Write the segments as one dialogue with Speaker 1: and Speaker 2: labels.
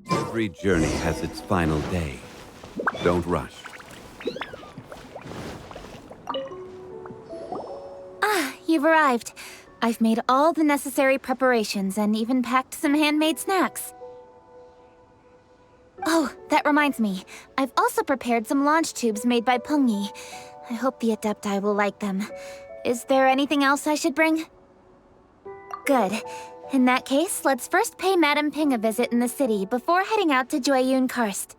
Speaker 1: Every journey has its final day. Don't rush.
Speaker 2: Ah, you've arrived. I've made all the necessary preparations and even packed some handmade snacks. Oh, that reminds me. I've also prepared some launch tubes made by Pengyi. I hope the Adepti will like them. Is there anything else I should bring? Good. In that case, let's first pay Madame Ping a visit in the city before heading out to Jueyun Karst.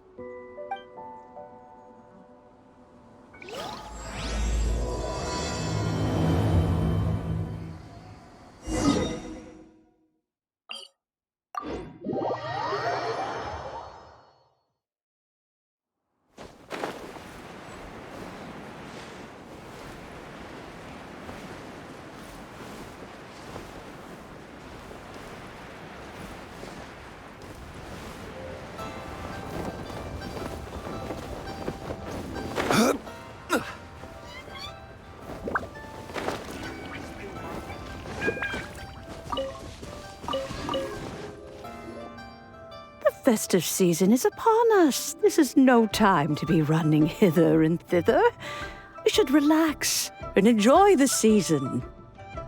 Speaker 3: The festive season is upon us. This is no time to be running hither and thither. We should relax and enjoy the season.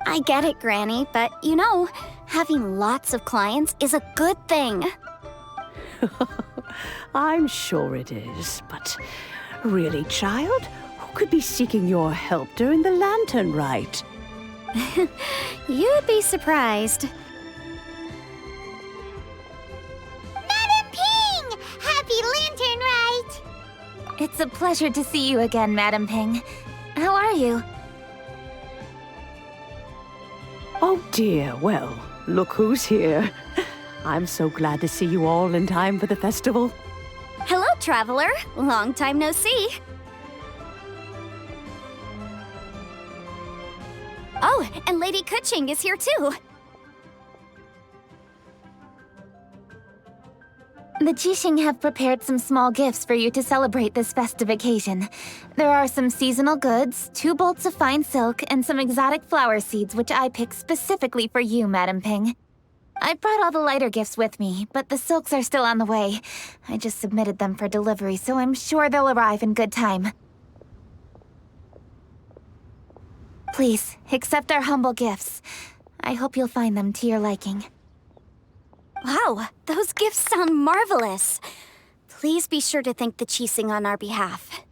Speaker 4: I get it, Granny, but you know, having lots of clients is a good thing.
Speaker 3: I'm sure it is, but really, child, who could be seeking your help during the lantern rite?
Speaker 4: You'd be surprised.
Speaker 5: Madam Ping! Happy Lantern Rite!
Speaker 2: It's a pleasure to see you again, Madame Ping. How are you?
Speaker 3: Oh dear, well, look who's here. I'm so glad to see you all in time for the festival.
Speaker 4: Hello, traveler. Long time no see. Oh, and Lady Kuching is here too.
Speaker 2: The Jixing have prepared some small gifts for you to celebrate this festive occasion. There are some seasonal goods, 2 bolts of fine silk, and some exotic flower seeds which I picked specifically for you, Madame Ping. I brought all the lighter gifts with me, but the silks are still on the way. I just submitted them for delivery, so I'm sure they'll arrive in good time. Please, accept our humble gifts. I hope you'll find them to your liking.
Speaker 4: Wow, those gifts sound marvelous. Please be sure to thank the Jixing on our behalf.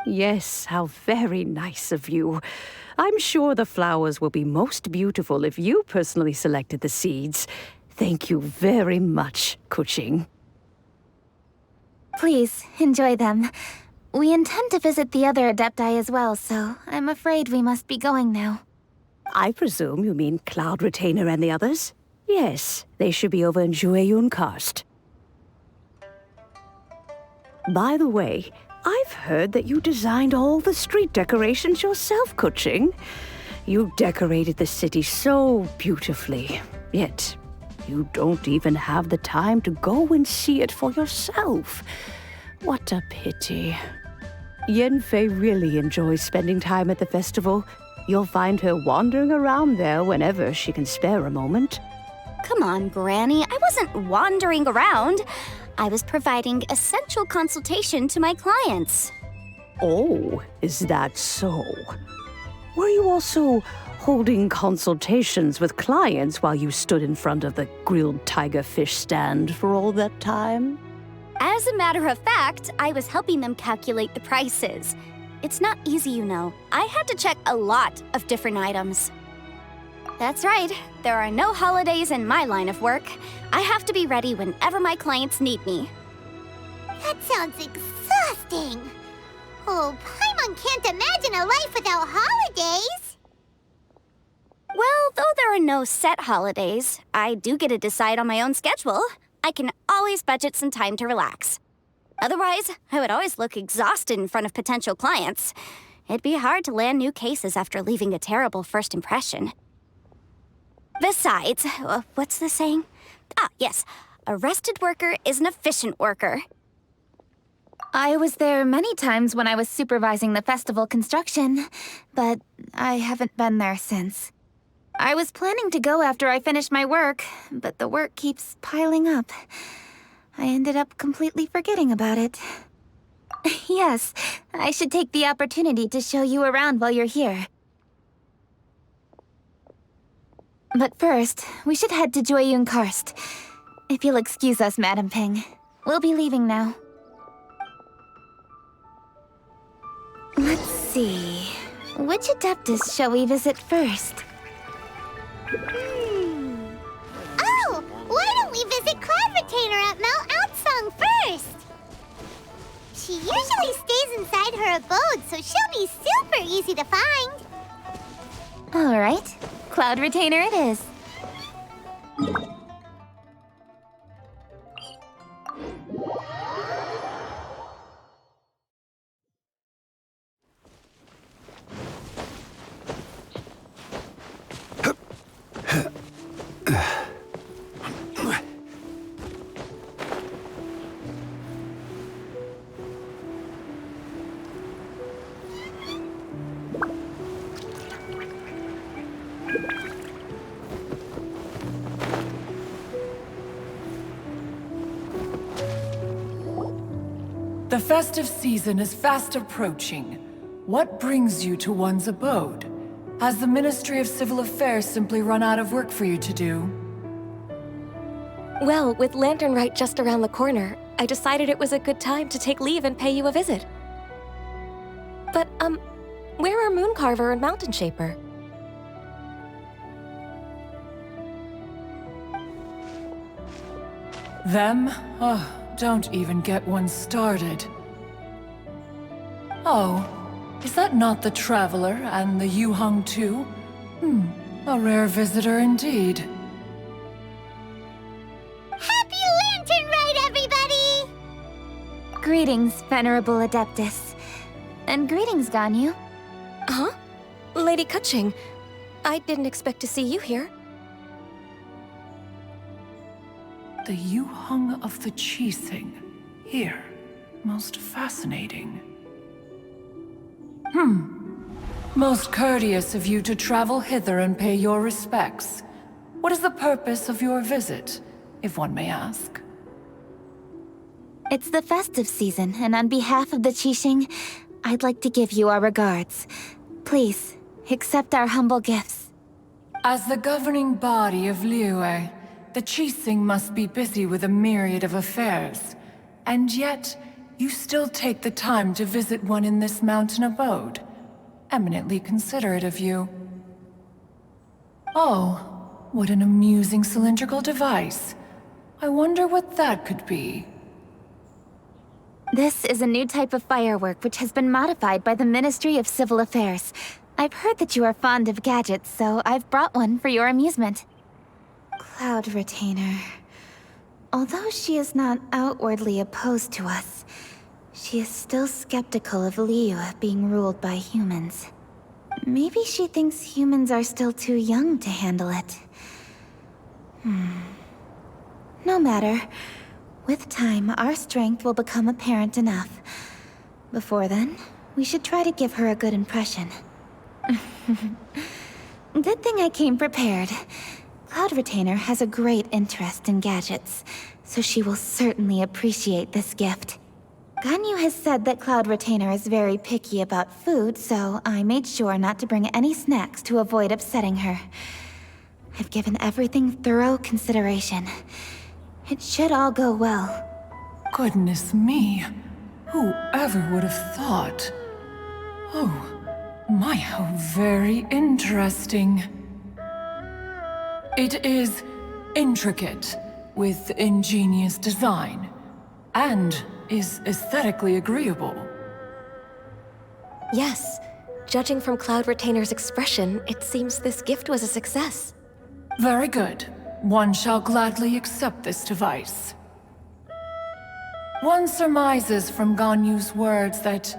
Speaker 3: Yes, how very nice of you. I'm sure the flowers will be most beautiful if you personally selected the seeds. Thank you very much, Kuching.
Speaker 2: Please, enjoy them. We intend to visit the other Adepti as well, so I'm afraid we must be going now.
Speaker 3: I presume you mean Cloud Retainer and the others? Yes, they should be over in Jueyun Karst. By the way, I've heard that you designed all the street decorations yourself, Kuching. You decorated the city so beautifully, yet you don't even have the time to go and see it for yourself. What a pity. Yanfei really enjoys spending time at the festival. You'll find her wandering around there whenever she can spare a moment.
Speaker 4: Come on, Granny. I wasn't wandering around. I was providing essential consultation to my clients.
Speaker 3: Oh, is that so? Were you also holding consultations with clients while you stood in front of the grilled tiger fish stand for all that time?
Speaker 4: As a matter of fact, I was helping them calculate the prices. It's not easy, you know. I had to check a lot of different items. That's right. There are no holidays in my line of work. I have to be ready whenever my clients need me.
Speaker 5: That sounds exhausting. Oh, Paimon can't imagine a life without holidays.
Speaker 4: Well, though there are no set holidays, I do get to decide on my own schedule. I can always budget some time to relax. Otherwise, I would always look exhausted in front of potential clients. It'd be hard to land new cases after leaving a terrible first impression. Besides, what's the saying? Ah, yes. A rested worker is an efficient worker.
Speaker 2: I was there many times when I was supervising the festival construction, but I haven't been there since. I was planning to go after I finished my work, but the work keeps piling up. I ended up completely forgetting about it. Yes, I should take the opportunity to show you around while you're here. But first, we should head to Joyun Karst. If you'll excuse us, Madam Ping. We'll be leaving now. Let's see. Which Adeptus shall we visit first?
Speaker 5: Oh, why don't we visit Cloud Retainer at Mount Outsong first? She usually stays inside her abode, so she'll be super easy to find.
Speaker 2: All right. Cloud Retainer it is.
Speaker 6: The festive season is fast approaching. What brings you to one's abode? Has the Ministry of Civil Affairs simply run out of work for you to do?
Speaker 7: Well, with Lantern Rite just around the corner, I decided it was a good time to take leave and pay you a visit. But, where are Mooncarver and Mountain Shaper?
Speaker 6: Them? Oh, don't even get one started. Oh, is that not the Traveler and the Yuheng too? A rare visitor indeed.
Speaker 5: Happy Lantern Rite, everybody!
Speaker 2: Greetings, Venerable Adeptus. And greetings, Ganyu.
Speaker 7: Huh? Lady Kutching, I didn't expect to see you here.
Speaker 6: The Yuheng of the Qixing. Here. Most fascinating. Most courteous of you to travel hither and pay your respects. What is the purpose of your visit, if one may ask?
Speaker 2: It's the festive season, and on behalf of the Qixing, I'd like to give you our regards. Please, accept our humble gifts.
Speaker 6: As the governing body of Liyue, the Qixing must be busy with a myriad of affairs. And yet, you still take the time to visit one in this mountain abode. Eminently considerate of you. Oh, what an amusing cylindrical device. I wonder what that could be.
Speaker 2: This is a new type of firework which has been modified by the Ministry of Civil Affairs. I've heard that you are fond of gadgets, so I've brought one for your amusement. Cloud Retainer. Although she is not outwardly opposed to us, she is still skeptical of Liyue being ruled by humans. Maybe she thinks humans are still too young to handle it. No matter. With time, our strength will become apparent enough. Before then, we should try to give her a good impression. Good thing I came prepared. Cloud Retainer has a great interest in gadgets, so she will certainly appreciate this gift. Ganyu has said that Cloud Retainer is very picky about food, so I made sure not to bring any snacks to avoid upsetting her. I've given everything thorough consideration. It should all go well.
Speaker 6: Goodness me. Whoever would have thought? Oh, my, how very interesting. It is intricate, with ingenious design, and is aesthetically agreeable.
Speaker 7: Yes. Judging from Cloud Retainer's expression, it seems this gift was a success.
Speaker 6: Very good. One shall gladly accept this device. One surmises from Ganyu's words that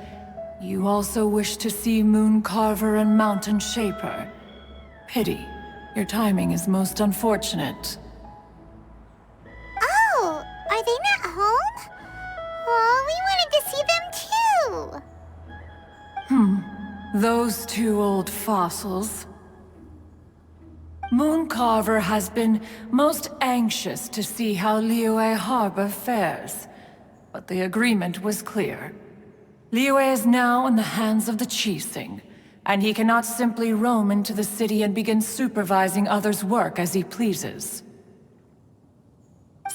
Speaker 6: you also wish to see Mooncarver and Mountain Shaper. Pity. Your timing is most unfortunate.
Speaker 5: Are they not home? Oh, we wanted to see them too!
Speaker 6: Those two old fossils. Mooncarver has been most anxious to see how Liyue Harbor fares, but the agreement was clear. Liyue is now in the hands of the Qixing, and he cannot simply roam into the city and begin supervising others' work as he pleases.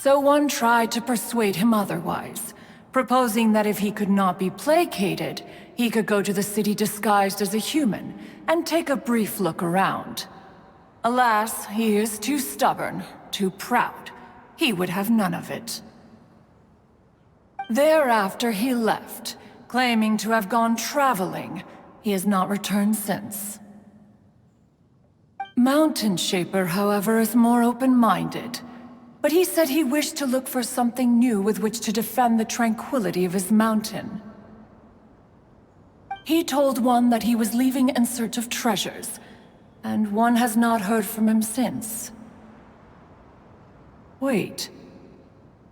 Speaker 6: So one tried to persuade him otherwise, proposing that if he could not be placated, he could go to the city disguised as a human and take a brief look around. Alas, he is too stubborn, too proud. He would have none of it. Thereafter he left, claiming to have gone traveling. He has not returned since. Mountain Shaper, however, is more open-minded. But he said he wished to look for something new with which to defend the tranquility of his mountain. He told one that he was leaving in search of treasures, and one has not heard from him since. Wait.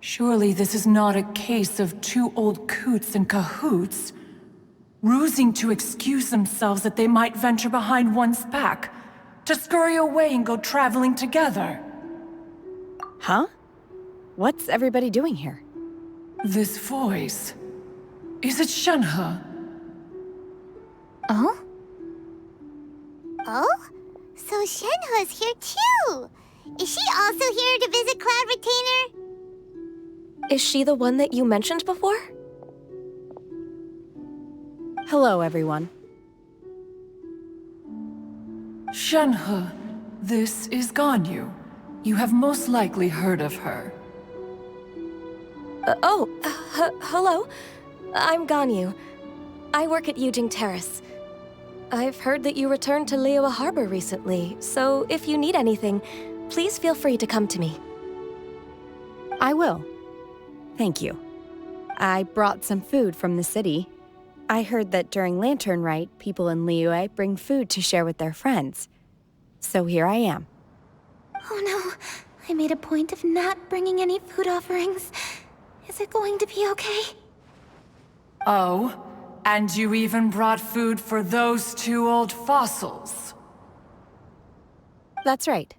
Speaker 6: Surely this is not a case of two old coots in cahoots, rusing to excuse themselves that they might venture behind one's back, to scurry away and go traveling together.
Speaker 8: Huh? What's everybody doing here?
Speaker 6: This voice... Is it Shenhe?
Speaker 2: Oh?
Speaker 5: Oh? So Shenhe's here too! Is she also here to visit Cloud Retainer?
Speaker 7: Is she the one that you mentioned before?
Speaker 8: Hello, everyone.
Speaker 6: Shenhe, this is Ganyu. You have most likely heard of her.
Speaker 7: Hello. I'm Ganyu. I work at Yujing Terrace. I've heard that you returned to Liyue Harbor recently, so if you need anything, please feel free to come to me.
Speaker 8: I will. Thank you. I brought some food from the city. I heard that during Lantern Rite, people in Liyue bring food to share with their friends. So here I am.
Speaker 2: Oh no, I made a point of not bringing any food offerings. Is it going to be okay?
Speaker 6: Oh, and you even brought food for those two old fossils.
Speaker 8: That's right.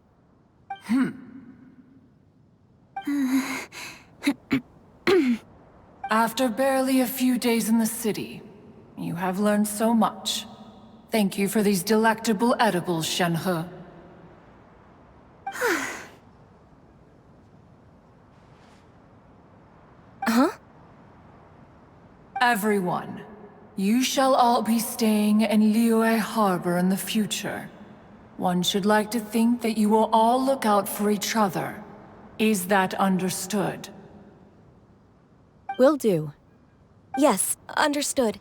Speaker 6: After barely a few days in the city, you have learned so much. Thank you for these delectable edibles, Shenhe.
Speaker 7: Huh?
Speaker 6: Everyone, you shall all be staying in Liyue Harbor in the future. One should like to think that you will all look out for each other. Is that understood?
Speaker 8: Will do.
Speaker 7: Yes, understood.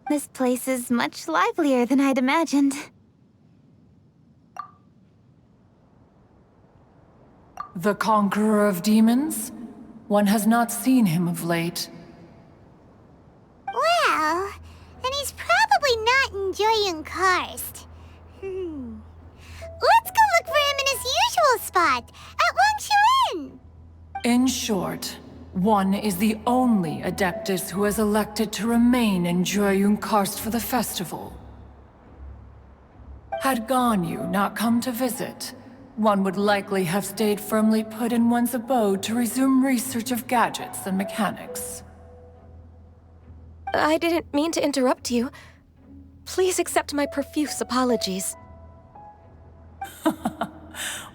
Speaker 2: This place is much livelier than I'd imagined.
Speaker 6: The Conqueror of Demons? One has not seen him of late.
Speaker 5: Well, then he's probably not enjoying Karst. Let's go look for him in his usual spot, at Wangshuin!
Speaker 6: In short, one is the only Adeptus who has elected to remain in Joyun Karst for the festival. Had Ganyu not come to visit, one would likely have stayed firmly put in one's abode to resume research of gadgets and mechanics.
Speaker 7: I didn't mean to interrupt you. Please accept my profuse apologies.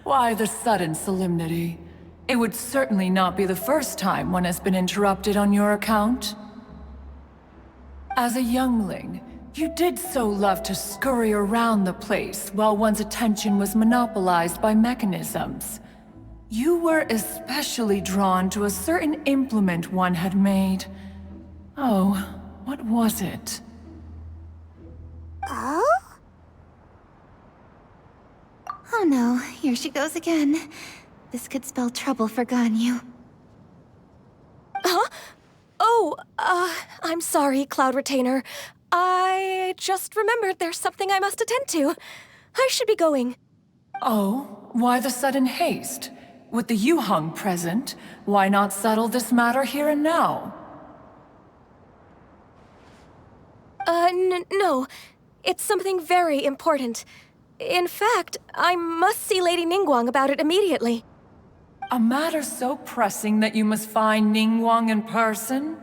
Speaker 6: Why the sudden solemnity? It would certainly not be the first time one has been interrupted on your account. As a youngling, you did so love to scurry around the place while one's attention was monopolized by mechanisms. You were especially drawn to a certain implement one had made. Oh, what was it?
Speaker 5: Oh?
Speaker 2: Oh no, here she goes again. This could spell trouble for Ganyu.
Speaker 7: Huh? Oh, I'm sorry, Cloud Retainer. I just remembered there's something I must attend to. I should be going.
Speaker 6: Oh, why the sudden haste? With the Yuhang present, why not settle this matter here and now?
Speaker 7: No. It's something very important. In fact, I must see Lady Ningguang about it immediately.
Speaker 6: A matter so pressing that you must find Ningguang in person?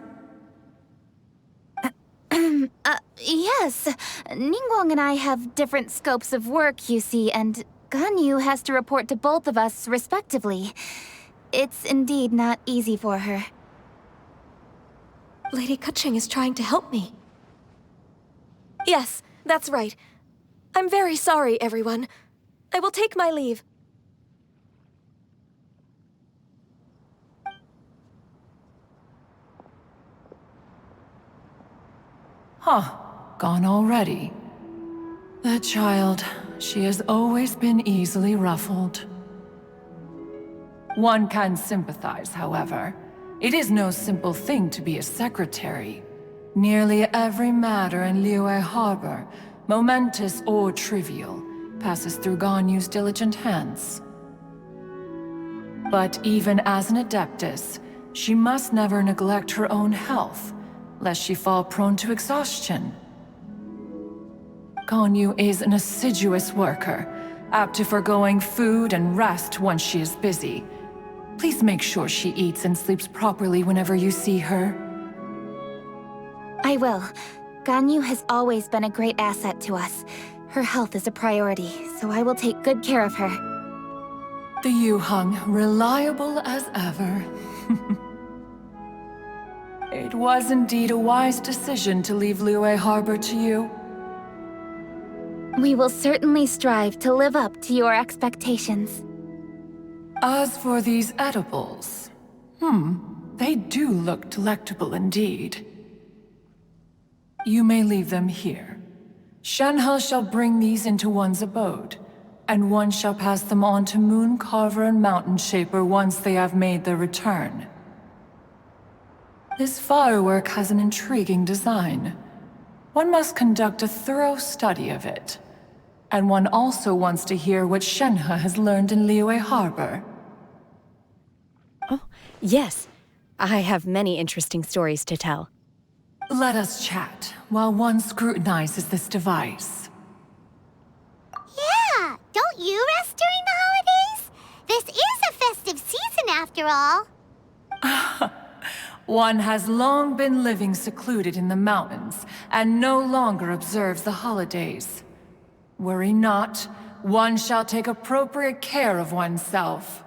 Speaker 2: Yes. Ningguang and I have different scopes of work, you see, and Ganyu has to report to both of us respectively. It's indeed not easy for her.
Speaker 7: Lady Keqing is trying to help me. Yes, that's right. I'm very sorry, everyone. I will take my leave.
Speaker 6: Huh. Gone already. That child, she has always been easily ruffled. One can sympathize, however. It is no simple thing to be a secretary. Nearly every matter in Liyue Harbor, momentous or trivial, passes through Ganyu's diligent hands. But even as an adeptus, she must never neglect her own health, lest she fall prone to exhaustion. Ganyu is an assiduous worker, apt to forgoing food and rest once she is busy. Please make sure she eats and sleeps properly whenever you see her.
Speaker 2: I will. Ganyu has always been a great asset to us. Her health is a priority, so I will take good care of her.
Speaker 6: The Yuhang, reliable as ever. It was indeed a wise decision to leave Liyue Harbor to you.
Speaker 2: We will certainly strive to live up to your expectations.
Speaker 6: As for these edibles, they do look delectable indeed. You may leave them here. Shenhe shall bring these into one's abode, and one shall pass them on to Moon Carver and Mountain Shaper once they have made their return. This firework has an intriguing design. One must conduct a thorough study of it. And one also wants to hear what Shenhe has learned in Liyue Harbor.
Speaker 8: Oh, yes. I have many interesting stories to tell.
Speaker 6: Let us chat while one scrutinizes this device.
Speaker 5: Yeah, don't you rest during the holidays? This is a festive season after all.
Speaker 6: One has long been living secluded in the mountains and no longer observes the holidays. Worry not, one shall take appropriate care of oneself.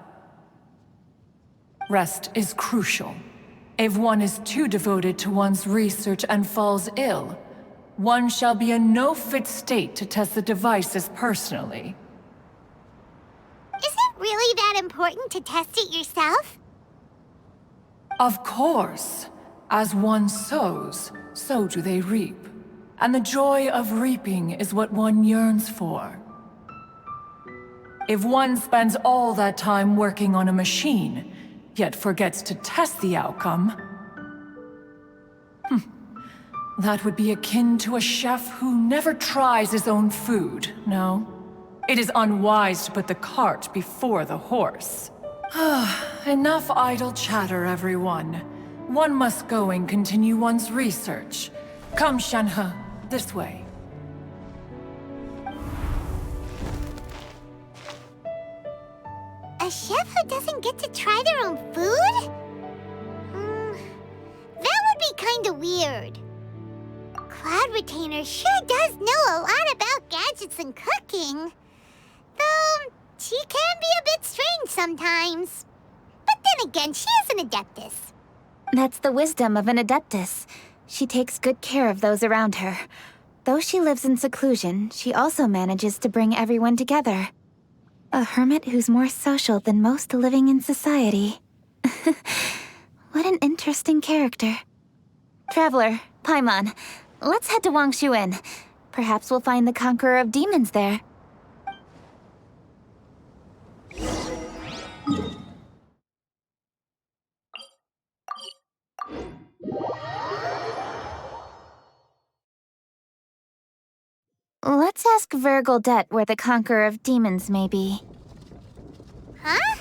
Speaker 6: Rest is crucial. If one is too devoted to one's research and falls ill, one shall be in no fit state to test the devices personally.
Speaker 5: Is it really that important to test it yourself?
Speaker 6: Of course. As one sows, so do they reap. And the joy of reaping is what one yearns for. If one spends all that time working on a machine, yet forgets to test the outcome, that would be akin to a chef who never tries his own food, no? It is unwise to put the cart before the horse. Enough idle chatter, everyone. One must go and continue one's research. Come, Shenhe, this way.
Speaker 5: A chef who doesn't get to try their own food? That would be kinda weird. Cloud Retainer sure does know a lot about gadgets and cooking. Though, she can be a bit strange sometimes. But then again, she is an adeptus.
Speaker 2: That's the wisdom of an adeptus. She takes good care of those around her. Though she lives in seclusion, she also manages to bring everyone together. A hermit who's more social than most living in society. What an interesting character. Traveler, Paimon, let's head to Wangshuin. Perhaps we'll find the Conqueror of Demons there. Let's ask Vergildet where the Conqueror of Demons may be.
Speaker 5: Huh?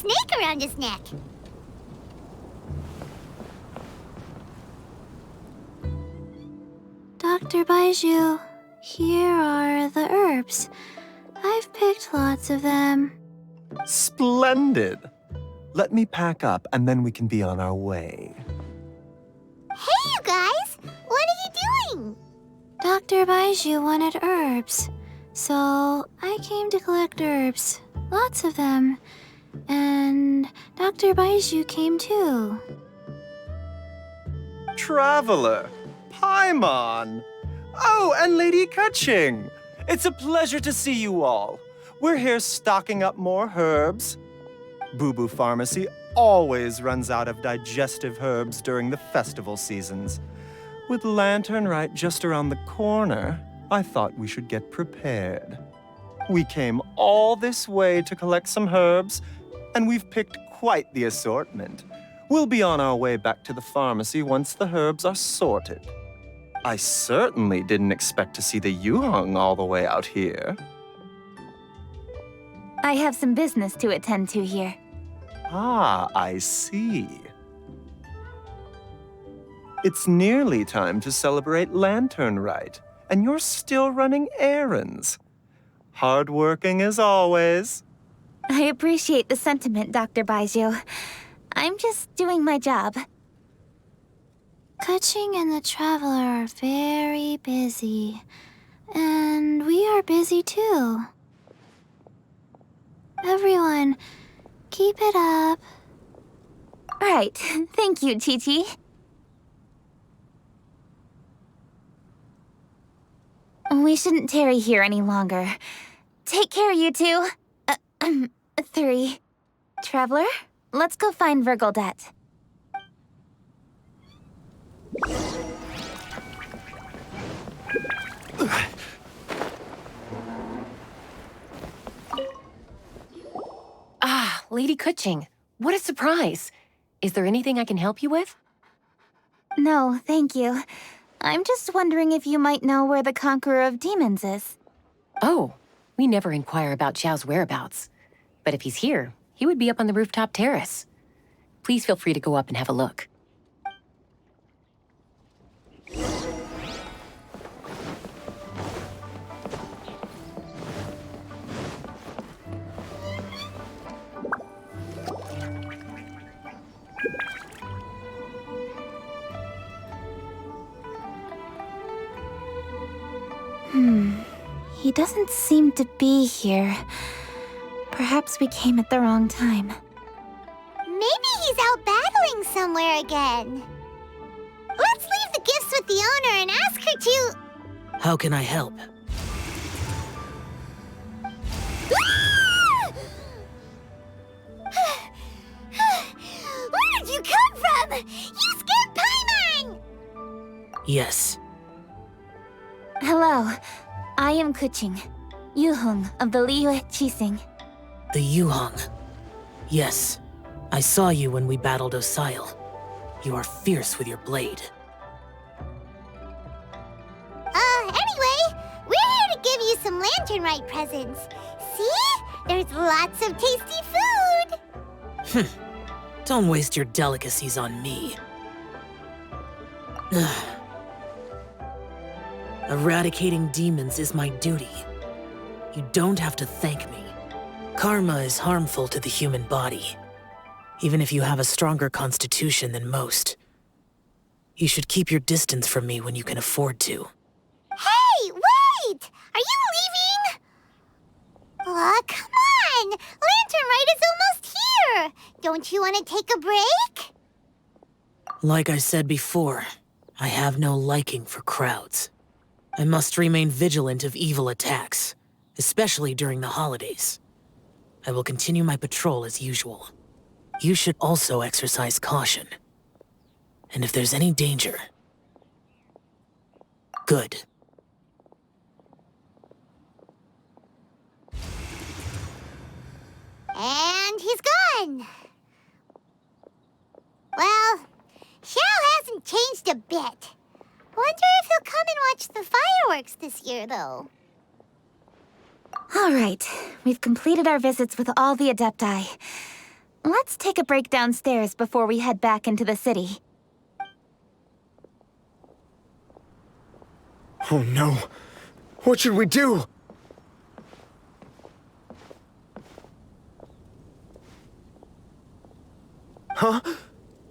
Speaker 5: snake around his neck.
Speaker 9: Dr. Baiju, here are the herbs. I've picked lots of them.
Speaker 10: Splendid! Let me pack up and then we can be on our way.
Speaker 5: Hey, you guys! What are you doing?
Speaker 9: Dr. Baiju wanted herbs, so I came to collect herbs. Lots of them. And Dr. Baiju came too.
Speaker 10: Traveler! Paimon! Oh, and Lady Kaching! It's a pleasure to see you all. We're here stocking up more herbs. Boo Boo Pharmacy always runs out of digestive herbs during the festival seasons. With Lantern Rite just around the corner, I thought we should get prepared. We came all this way to collect some herbs, and we've picked quite the assortment. We'll be on our way back to the pharmacy once the herbs are sorted. I certainly didn't expect to see the Yuheng all the way out here.
Speaker 2: I have some business to attend to here.
Speaker 10: Ah, I see. It's nearly time to celebrate Lantern Rite, and you're still running errands. Hardworking as always.
Speaker 2: I appreciate the sentiment, Dr. Baiju. I'm just doing my job.
Speaker 9: Kaching and the Traveler are very busy. And we are busy too. Everyone, keep it up.
Speaker 2: Right. Thank you, Chi-Chi. We shouldn't tarry here any longer. Take care, you two. 3. Traveler, let's go find Virgoldet.
Speaker 11: Ah, Lady Kuching. What a surprise. Is there anything I can help you with?
Speaker 2: No, thank you. I'm just wondering if you might know where the Conqueror of Demons is.
Speaker 11: Oh, we never inquire about Xiao's whereabouts. But if he's here, he would be up on the rooftop terrace. Please feel free to go up and have a look.
Speaker 2: He doesn't seem to be here. Perhaps we came at the wrong time.
Speaker 5: Maybe he's out battling somewhere again. Let's leave the gifts with the owner and ask her to...
Speaker 12: How can I help?
Speaker 5: Where did you come from? You scared Paimon!
Speaker 12: Yes.
Speaker 2: Hello. I am Kuching, Yuheng of the Liyue Qixing.
Speaker 12: The Yuheng. Yes. I saw you when we battled Osile. You are fierce with your blade.
Speaker 5: Anyway, we're here to give you some Lantern Rite presents. See? There's lots of tasty food.
Speaker 12: Don't waste your delicacies on me. Eradicating demons is my duty. You don't have to thank me. Karma is harmful to the human body, even if you have a stronger constitution than most. You should keep your distance from me when you can afford to.
Speaker 5: Hey, wait! Are you leaving? Aw, come on! Lantern Rite is almost here! Don't you want to take a break?
Speaker 12: Like I said before, I have no liking for crowds. I must remain vigilant of evil attacks, especially during the holidays. I will continue my patrol as usual. You should also exercise caution. And if there's any danger... Good.
Speaker 5: And he's gone. Well, Xiao hasn't changed a bit. Wonder if he'll come and watch the fireworks this year, though.
Speaker 2: All right. We've completed our visits with all the Adepti. Let's take a break downstairs before we head back into the city.
Speaker 13: Oh no! What should we do? Huh?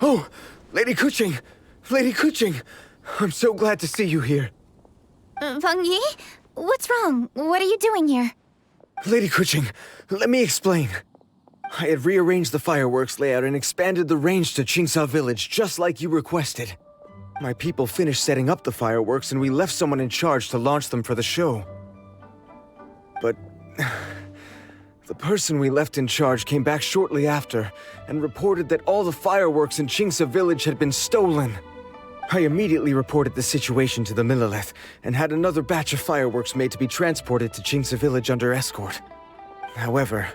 Speaker 13: Oh! Lady Kuching! Lady Kuching! I'm so glad to see you here.
Speaker 2: Feng Yi? What's wrong? What are you doing here?
Speaker 13: Lady Kuching, let me explain. I had rearranged the fireworks layout and expanded the range to Qingsa Village, just like you requested. My people finished setting up the fireworks and we left someone in charge to launch them for the show. But the person we left in charge came back shortly after and reported that all the fireworks in Qingsa Village had been stolen. I immediately reported the situation to the Millelith and had another batch of fireworks made to be transported to Qingsa Village under escort. However,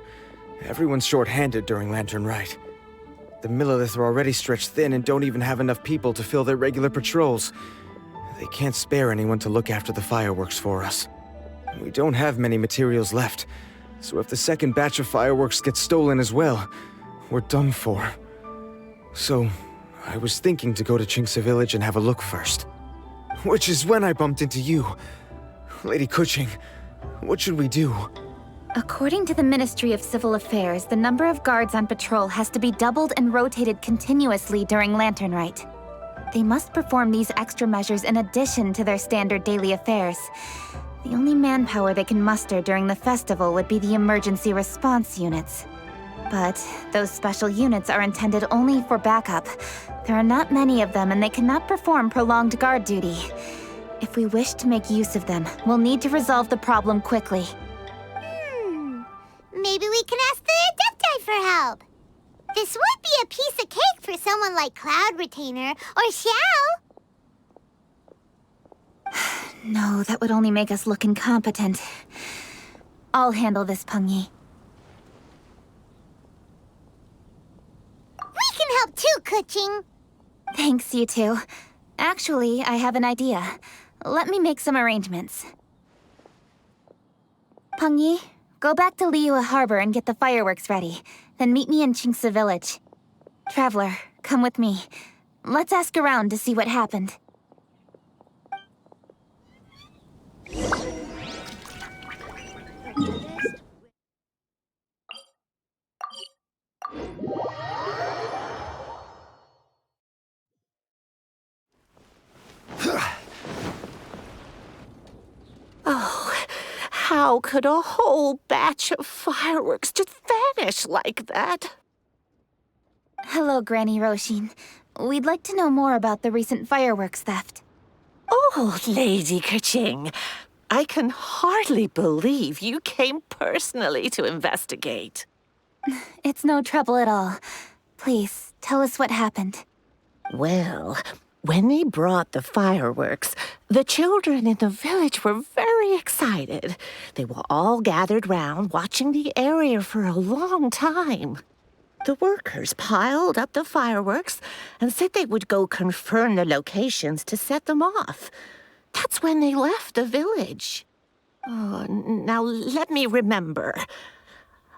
Speaker 13: everyone's short-handed during Lantern Rite. The Millelith are already stretched thin and don't even have enough people to fill their regular patrols. They can't spare anyone to look after the fireworks for us. We don't have many materials left, so if the second batch of fireworks gets stolen as well, we're done for. So, I was thinking to go to Qingsa Village and have a look first. Which is when I bumped into you. Lady Kuching, what should we do?
Speaker 2: According to the Ministry of Civil Affairs, the number of guards on patrol has to be doubled and rotated continuously during Lantern Rite. They must perform these extra measures in addition to their standard daily affairs. The only manpower they can muster during the festival would be the emergency response units. But those special units are intended only for backup. There are not many of them and they cannot perform prolonged guard duty. If we wish to make use of them, we'll need to resolve the problem quickly.
Speaker 5: Maybe we can ask the Adepti for help. This would be a piece of cake for someone like Cloud Retainer or Xiao.
Speaker 2: No, that would only make us look incompetent. I'll handle this, Peng Yi.
Speaker 5: We can help too, Kuching.
Speaker 2: Thanks, you two. Actually, I have an idea. Let me make some arrangements. Peng Yi, go back to Liyue Harbor and get the fireworks ready. Then meet me in Qingsa Village. Traveler, come with me. Let's ask around to see what happened.
Speaker 14: Oh, how could a whole batch of fireworks just vanish like that?
Speaker 2: Hello, Granny Roshin. We'd like to know more about the recent fireworks theft.
Speaker 14: Oh, Lady Kuching, I can hardly believe you came personally to investigate.
Speaker 2: It's no trouble at all. Please, tell us what happened.
Speaker 14: Well, when they brought the fireworks, the children in the village were very excited. They were all gathered round, watching the area for a long time. The workers piled up the fireworks and said they would go confirm the locations to set them off. That's when they left the village. Oh, now let me remember.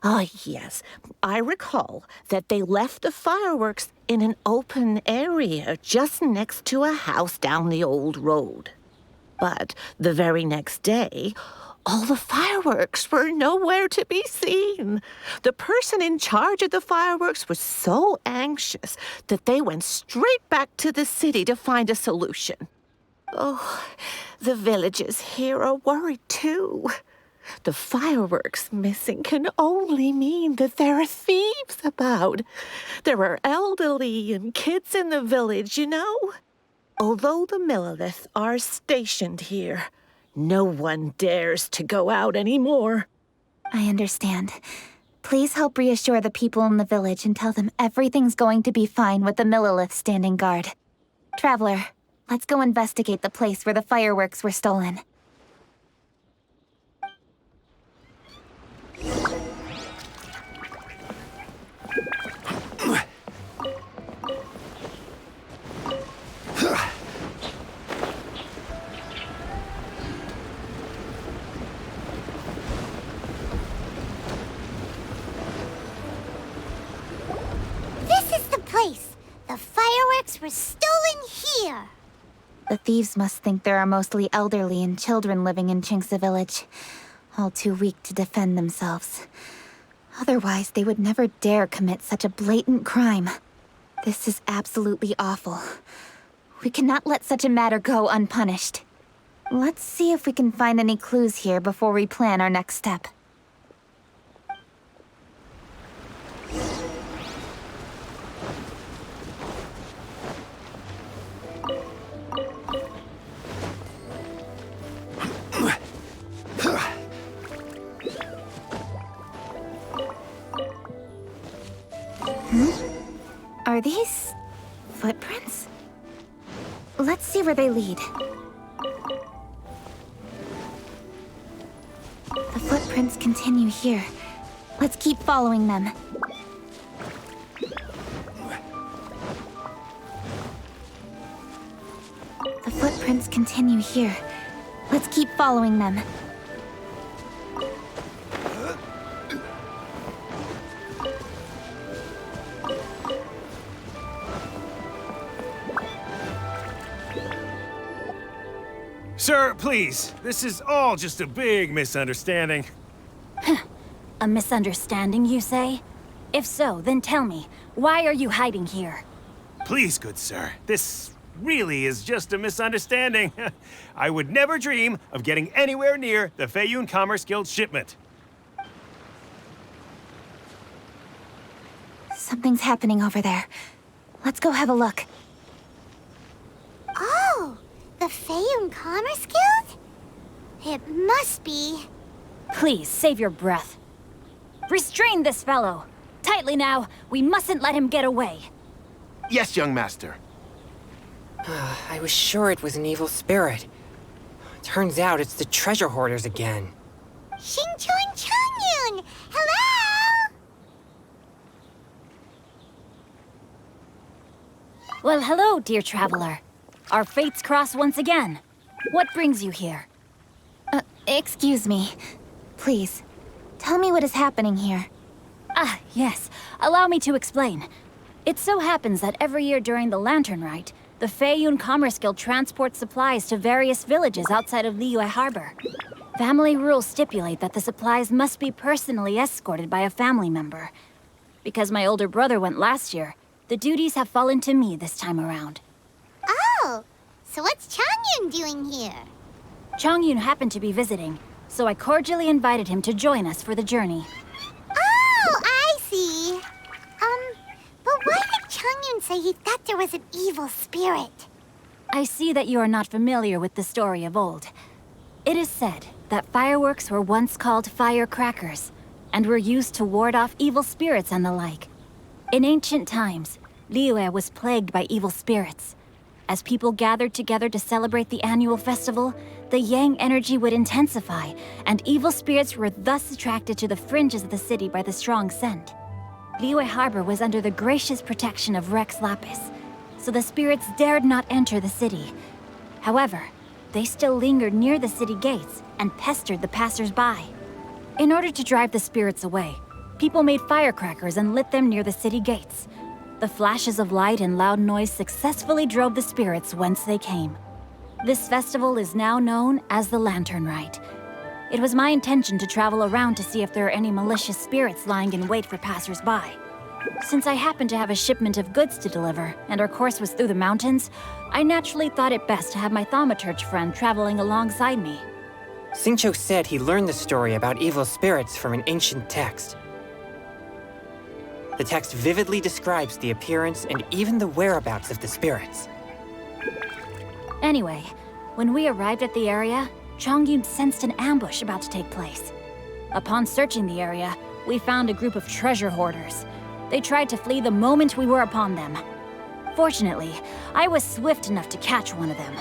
Speaker 14: Oh, yes, I recall that they left the fireworks in an open area just next to a house down the old road. But the very next day, all the fireworks were nowhere to be seen. The person in charge of the fireworks was so anxious that they went straight back to the city to find a solution. Oh, the villagers here are worried too. The fireworks missing can only mean that there are thieves about. There are elderly and kids in the village, you know. Although the Millelith are stationed here, no one dares to go out anymore.
Speaker 2: I understand. Please help reassure the people in the village and tell them everything's going to be fine with the Millelith standing guard. Traveler, let's go investigate the place where the fireworks were stolen.
Speaker 5: The fireworks were stolen here.
Speaker 2: The thieves must think there are mostly elderly and children living in Chinxa Village, all too weak to defend themselves. Otherwise, they would never dare commit such a blatant crime. This is absolutely awful. We cannot let such a matter go unpunished. Let's see if we can find any clues here before we plan our next step. Are these footprints? Let's see where they lead. The footprints continue here. Let's keep following them. The footprints continue here. Let's keep following them.
Speaker 15: Sir, please. This is all just a big misunderstanding.
Speaker 4: A misunderstanding, you say? If so, then tell me, why are you hiding here?
Speaker 15: Please, good sir. This really is just a misunderstanding. I would never dream of getting anywhere near the Feiyun Commerce Guild shipment.
Speaker 2: Something's happening over there. Let's go have a look.
Speaker 5: Oh, the Feiyun Commerce Guild? It must be.
Speaker 4: Please, save your breath. Restrain this fellow. Tightly now, we mustn't let him get away.
Speaker 15: Yes, young master.
Speaker 16: I was sure it was an evil spirit. Turns out it's the treasure hoarders again.
Speaker 5: Xingchun Changyun! Hello!
Speaker 4: Well, hello, dear traveler. Our fates cross once again. What brings you here?
Speaker 2: Excuse me. Please, tell me what is happening here.
Speaker 4: Ah, yes. Allow me to explain. It so happens that every year during the Lantern Rite, the Feiyun Commerce Guild transports supplies to various villages outside of Liyue Harbor. Family rules stipulate that the supplies must be personally escorted by a family member. Because my older brother went last year, the duties have fallen to me this time around.
Speaker 5: Oh, so what's Changyun doing here?
Speaker 4: Changyun happened to be visiting, so I cordially invited him to join us for the journey.
Speaker 5: Oh, I see. But why did Changyun say he thought there was an evil spirit?
Speaker 4: I see that you are not familiar with the story of old. It is said that fireworks were once called firecrackers, and were used to ward off evil spirits and the like. In ancient times, Liyue was plagued by evil spirits. As people gathered together to celebrate the annual festival, the yang energy would intensify, and evil spirits were thus attracted to the fringes of the city by the strong scent. Liyue Harbor was under the gracious protection of Rex Lapis, so the spirits dared not enter the city. However, they still lingered near the city gates and pestered the passers-by. In order to drive the spirits away, people made firecrackers and lit them near the city gates. The flashes of light and loud noise successfully drove the spirits whence they came. This festival is now known as the Lantern Rite. It was my intention to travel around to see if there are any malicious spirits lying in wait for passers-by. Since I happened to have a shipment of goods to deliver, and our course was through the mountains, I naturally thought it best to have my thaumaturge friend traveling alongside me.
Speaker 16: Xingqiu said he learned the story about evil spirits from an ancient text. The text vividly describes the appearance and even the whereabouts of the spirits.
Speaker 4: Anyway, when we arrived at the area, Changyun sensed an ambush about to take place. Upon searching the area, we found a group of treasure hoarders. They tried to flee the moment we were upon them. Fortunately, I was swift enough to catch one of them.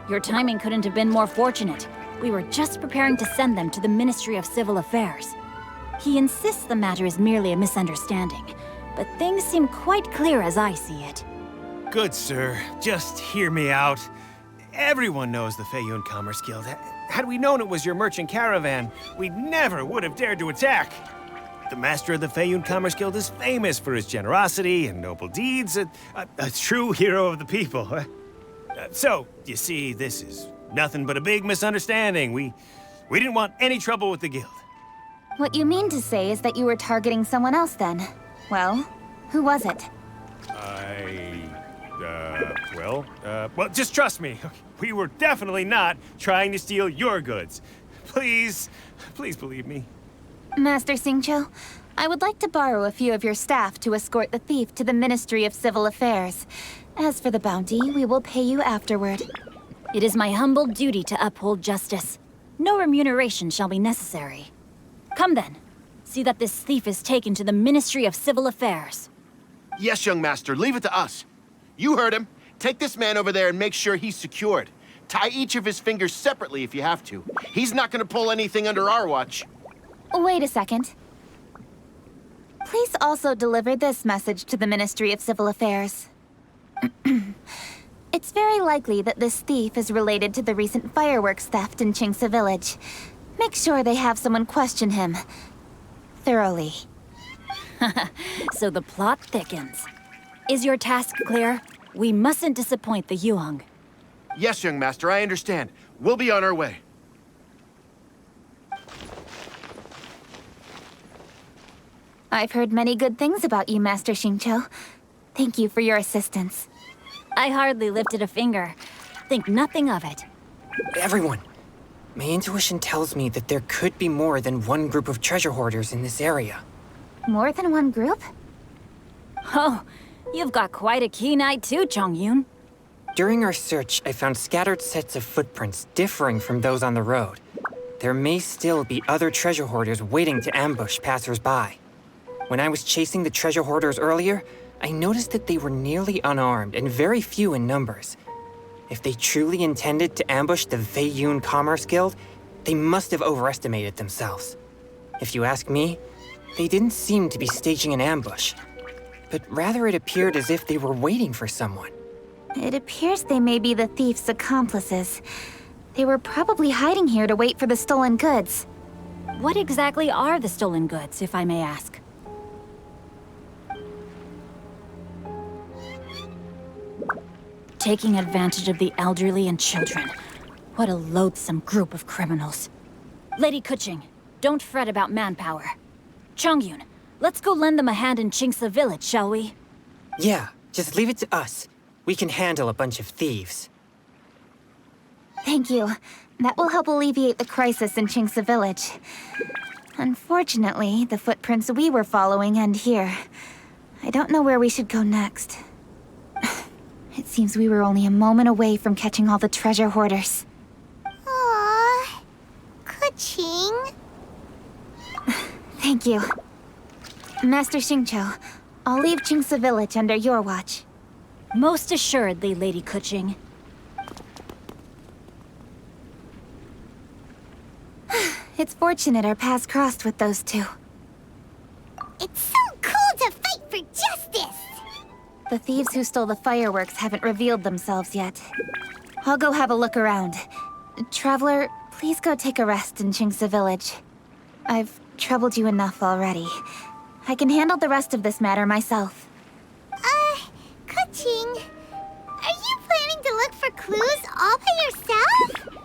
Speaker 4: Your timing couldn't have been more fortunate. We were just preparing to send them to the Ministry of Civil Affairs. He insists the matter is merely a misunderstanding, but things seem quite clear as I see it.
Speaker 15: Good sir, just hear me out. Everyone knows the Feiyun Commerce Guild. Had we known it was your merchant caravan, we never would have dared to attack. The master of the Feiyun Commerce Guild is famous for his generosity and noble deeds, a true hero of the people. So, you see, this is nothing but a big misunderstanding. We didn't want any trouble with the guild.
Speaker 2: What you mean to say is that you were targeting someone else then? Well, who was it?
Speaker 15: Well, just trust me. We were definitely not trying to steal your goods. Please believe me.
Speaker 2: Master Xingqiu, I would like to borrow a few of your staff to escort the thief to the Ministry of Civil Affairs. As for the bounty, we will pay you afterward.
Speaker 17: It is my humble duty to uphold justice. No remuneration shall be necessary. Come then. See that this thief is taken to the Ministry of Civil Affairs.
Speaker 18: Yes, young master, leave it to us. You heard him. Take this man over there and make sure he's secured. Tie each of his fingers separately if you have to. He's not gonna pull anything under our watch.
Speaker 2: Wait a second. Please also deliver this message to the Ministry of Civil Affairs. It's very likely that this thief is related to the recent fireworks theft in Qingce Village. Make sure they have someone question him thoroughly.
Speaker 17: So the plot thickens. Is your task clear? We mustn't disappoint the Yuheng.
Speaker 18: Yes, young master, I understand. We'll be on our way.
Speaker 2: I've heard many good things about you, Master Xingqiu. Thank you for your assistance.
Speaker 17: I hardly lifted a finger. Think nothing of it.
Speaker 16: Everyone, my intuition tells me that there could be more than one group of treasure hoarders in this area.
Speaker 2: More than one group?
Speaker 17: Oh, you've got quite a keen eye too, Chongyun.
Speaker 16: During our search, I found scattered sets of footprints differing from those on the road. There may still be other treasure hoarders waiting to ambush passers-by. When I was chasing the treasure hoarders earlier, I noticed that they were nearly unarmed and very few in numbers. If they truly intended to ambush the Feiyun Commerce Guild, they must have overestimated themselves. If you ask me, they didn't seem to be staging an ambush, but rather it appeared as if they were waiting for someone.
Speaker 2: It appears they may be the thief's accomplices. They were probably hiding here to wait for the stolen goods.
Speaker 17: What exactly are the stolen goods, if I may ask? Taking advantage of the elderly and children. What a loathsome group of criminals. Lady Keqing, don't fret about manpower. Chongyun, let's go lend them a hand in Qingce Village, shall we?
Speaker 16: Yeah, just leave it to us. We can handle a bunch of thieves.
Speaker 2: Thank you. That will help alleviate the crisis in Qingce Village. Unfortunately, the footprints we were following end here. I don't know where we should go next. It seems we were only a moment away from catching all the treasure hoarders.
Speaker 5: Aww. Keqing.
Speaker 2: Thank you. Master Xingqiu, I'll leave Qingce Village under your watch.
Speaker 17: Most assuredly, Lady Keqing.
Speaker 2: It's fortunate our paths crossed with those two.
Speaker 5: It's so cool to fight for justice!
Speaker 2: The thieves who stole the fireworks haven't revealed themselves yet. I'll go have a look around. Traveler, please go take a rest in Qingce Village. I've troubled you enough already. I can handle the rest of this matter myself.
Speaker 5: Keqing, are you planning to look for clues all by yourself?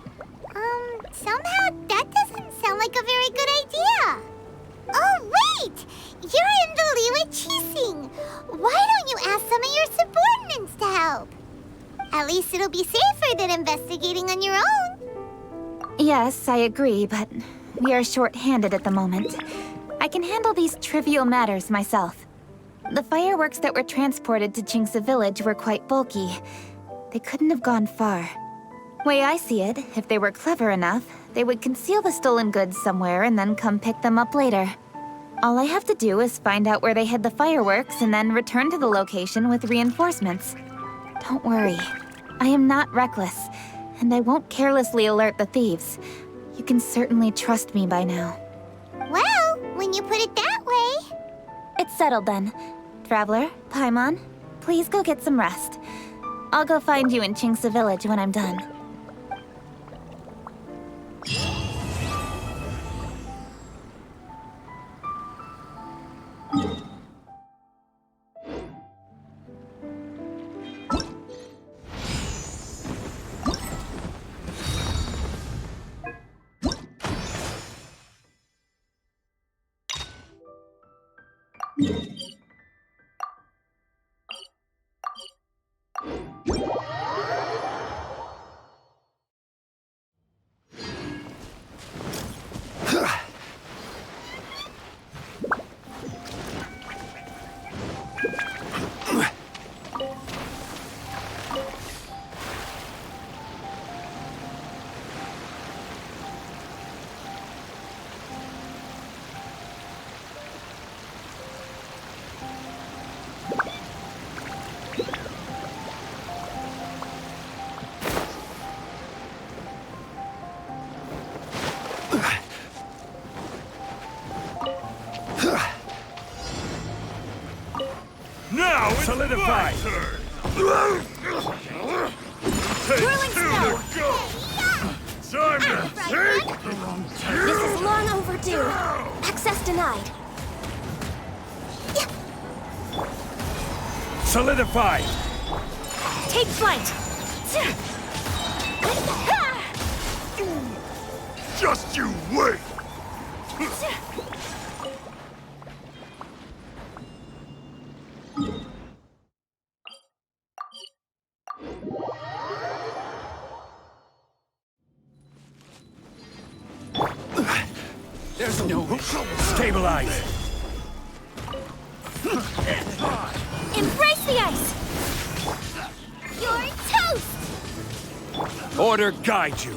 Speaker 5: Somehow that doesn't sound like a very good idea. Oh, wait! You're in the Liyue Qixing. Why don't you ask some of your subordinates to help? At least it'll be safer than investigating on your own.
Speaker 2: Yes, I agree, but we are short-handed at the moment. I can handle these trivial matters myself. The fireworks that were transported to Qingce Village were quite bulky. They couldn't have gone far. Way I see it, if they were clever enough, they would conceal the stolen goods somewhere and then come pick them up later. All I have to do is find out where they hid the fireworks and then return to the location with reinforcements. Don't worry. I am not reckless, and I won't carelessly alert the thieves. You can certainly trust me by now.
Speaker 5: Well, when you put it that way...
Speaker 2: It's settled then. Traveler, Paimon, please go get some rest. I'll go find you in Qingce Village when I'm done.
Speaker 15: Solidify!
Speaker 4: Whirling snow!
Speaker 15: Time to take!
Speaker 7: This is long overdue. Access denied.
Speaker 15: Solidify!
Speaker 7: Take flight!
Speaker 15: Just you wait!
Speaker 10: There's no
Speaker 15: Stabilize!
Speaker 4: Embrace the ice! You're toast!
Speaker 15: Order guide you!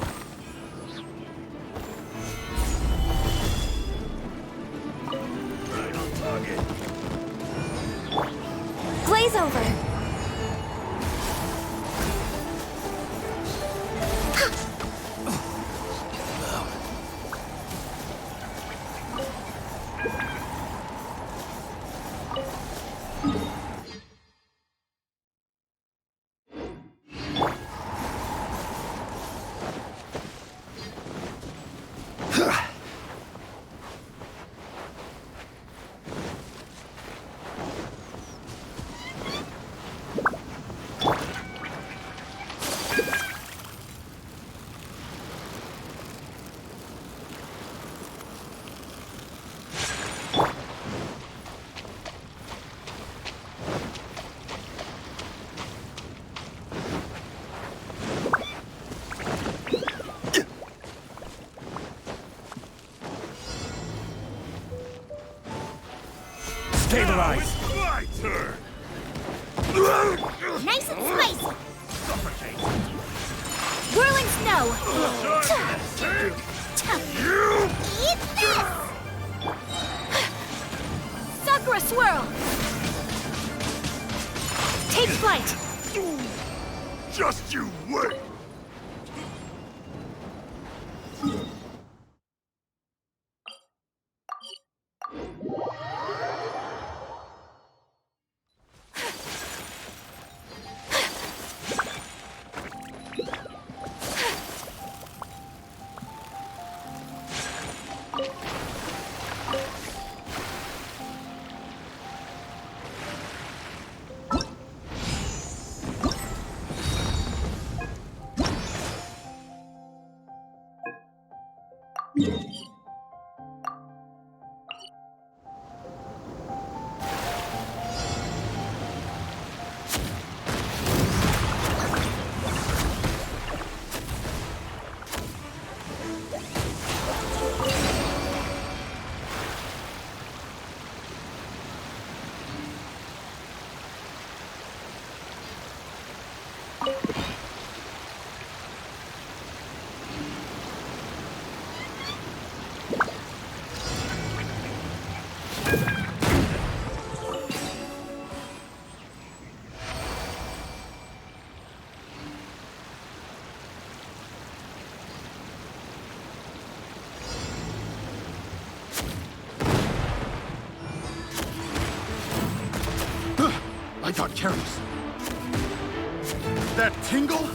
Speaker 15: Right on target!
Speaker 7: Glaze over.
Speaker 15: Stabilize!
Speaker 18: My turn!
Speaker 4: Nice and spicy! Whirling snow! Eat this! Sakura swirl! Take flight!
Speaker 15: Just you wait!
Speaker 18: I got careless. That tingle?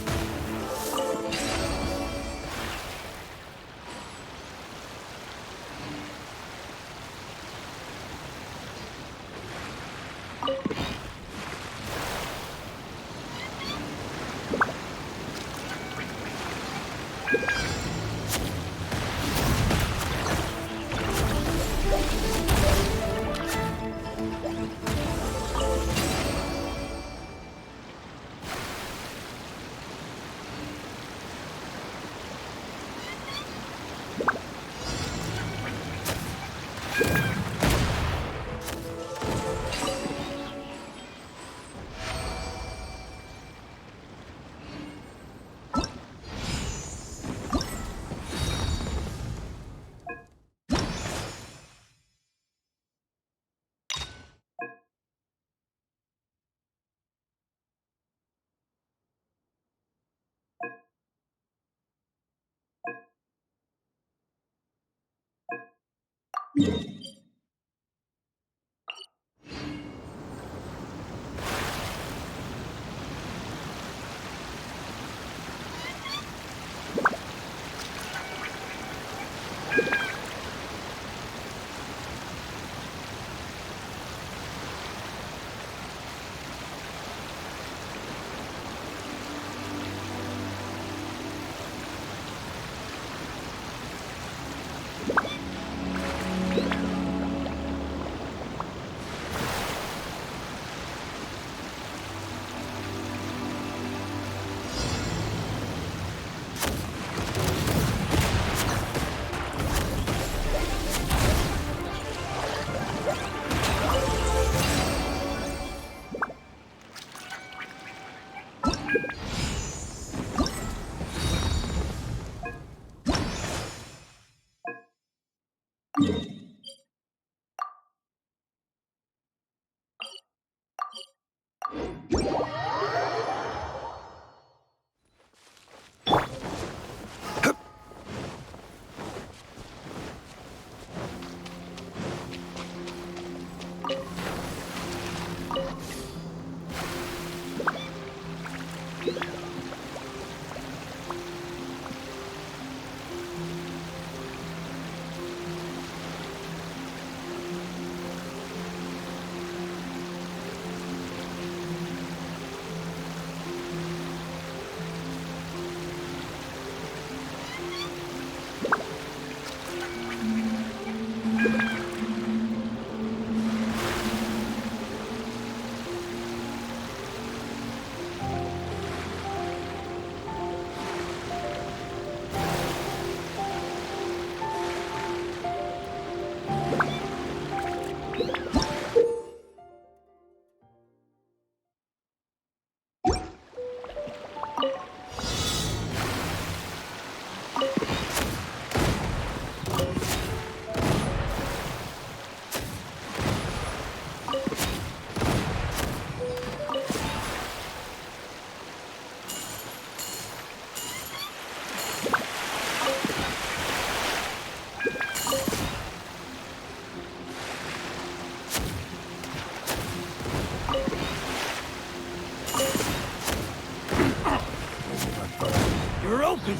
Speaker 15: You're open!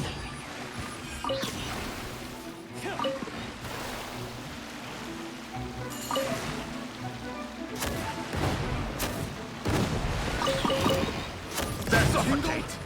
Speaker 18: That's off a date!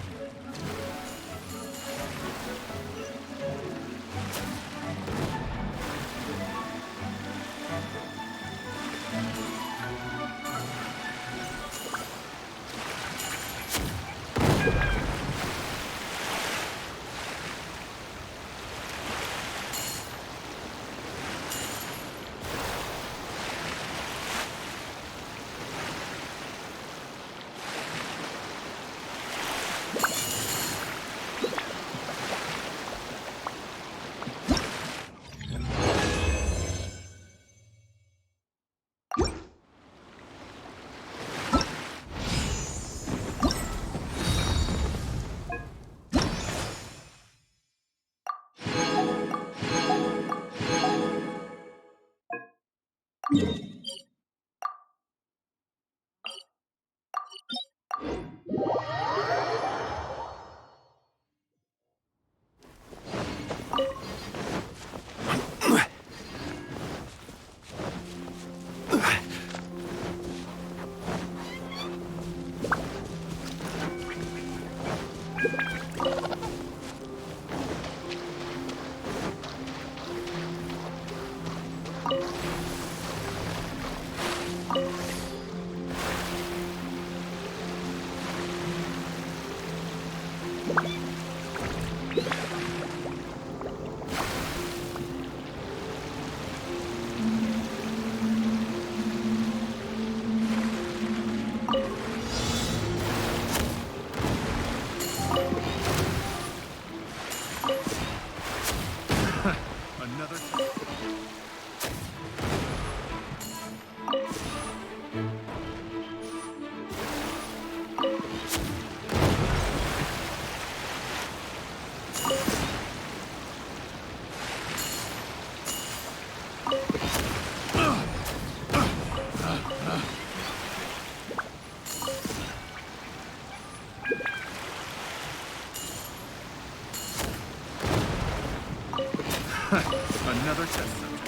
Speaker 19: Another test subject.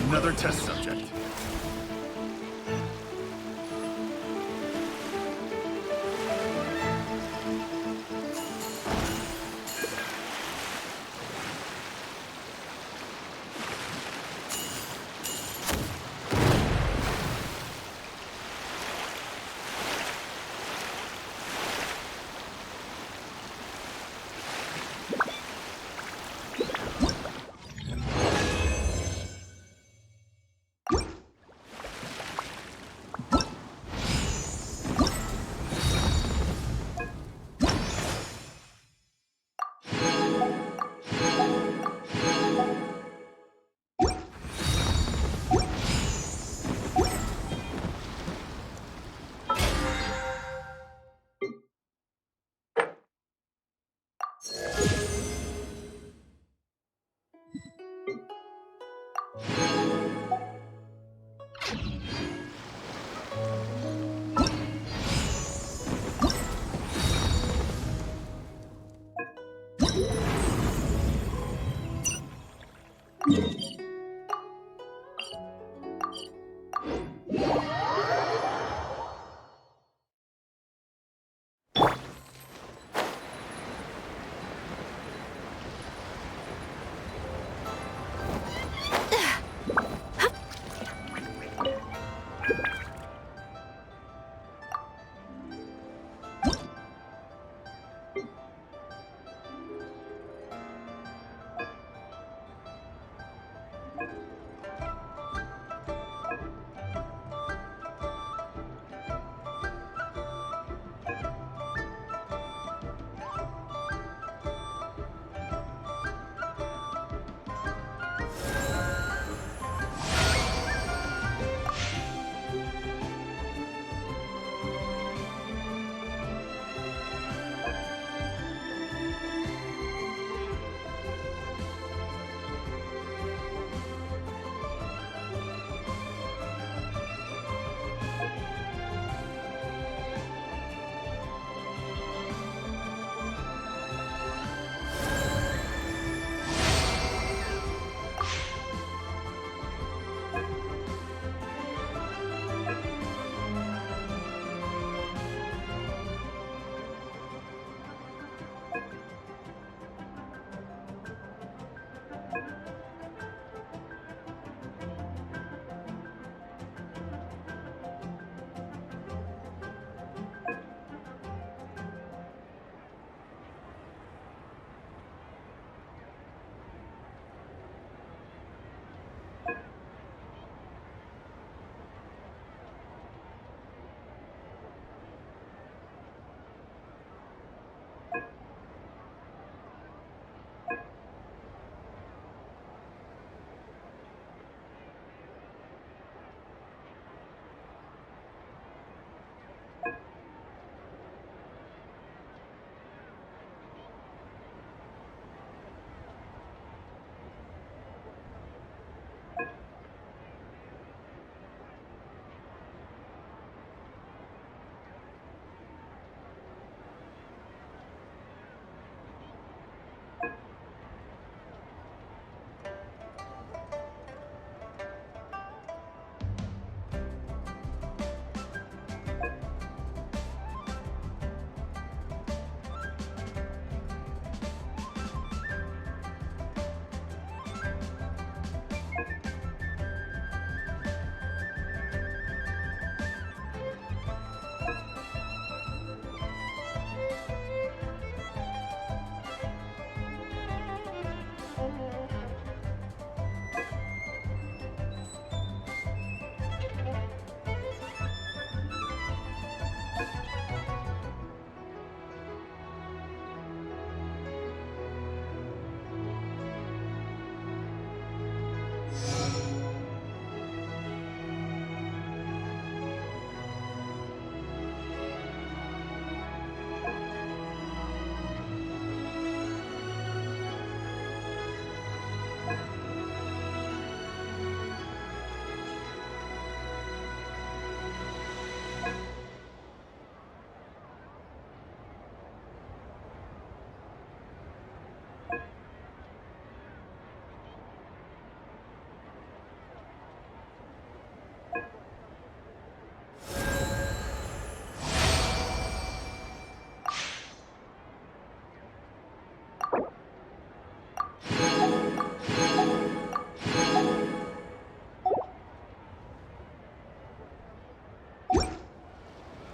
Speaker 19: Another test subject.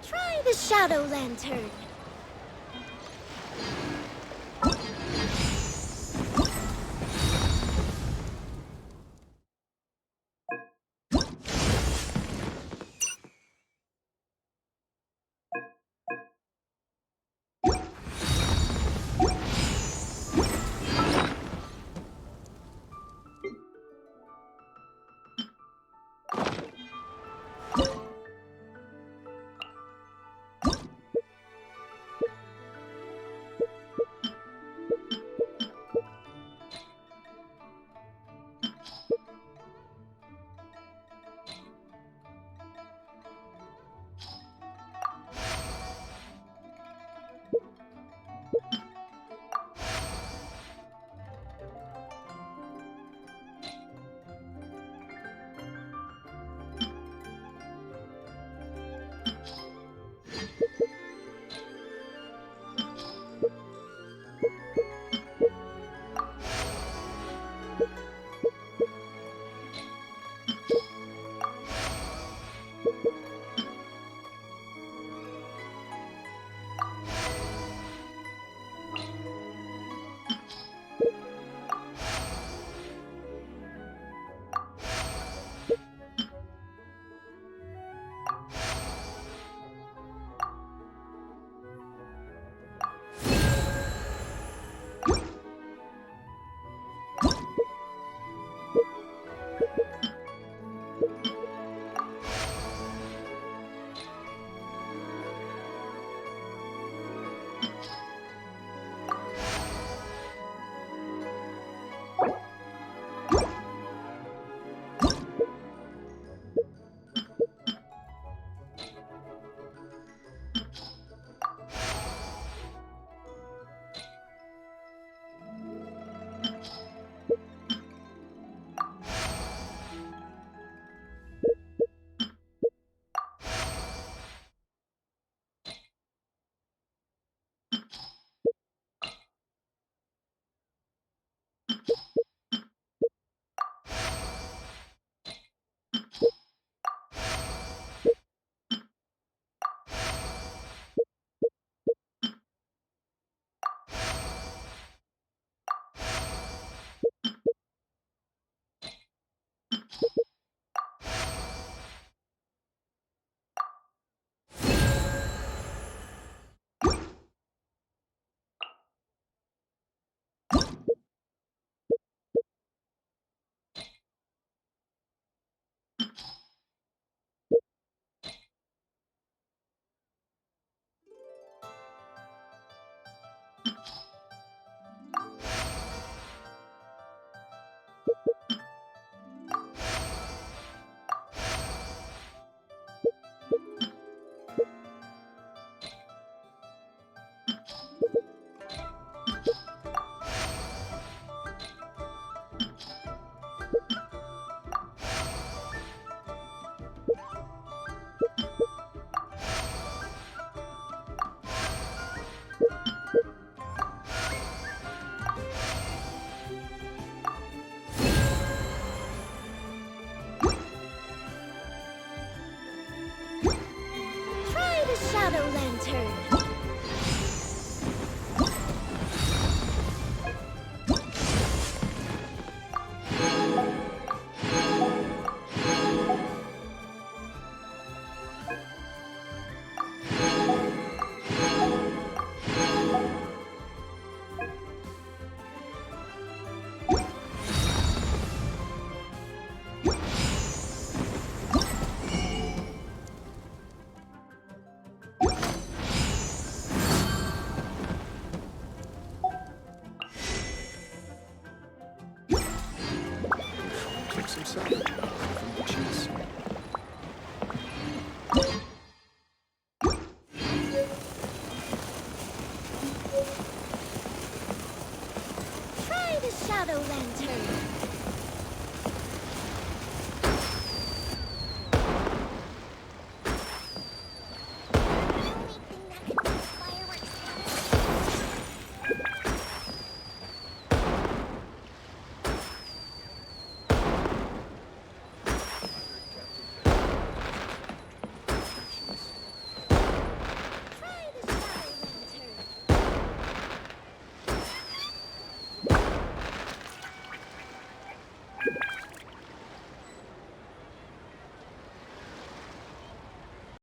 Speaker 5: Try the Shadow Lantern. Try the Shadow Lantern.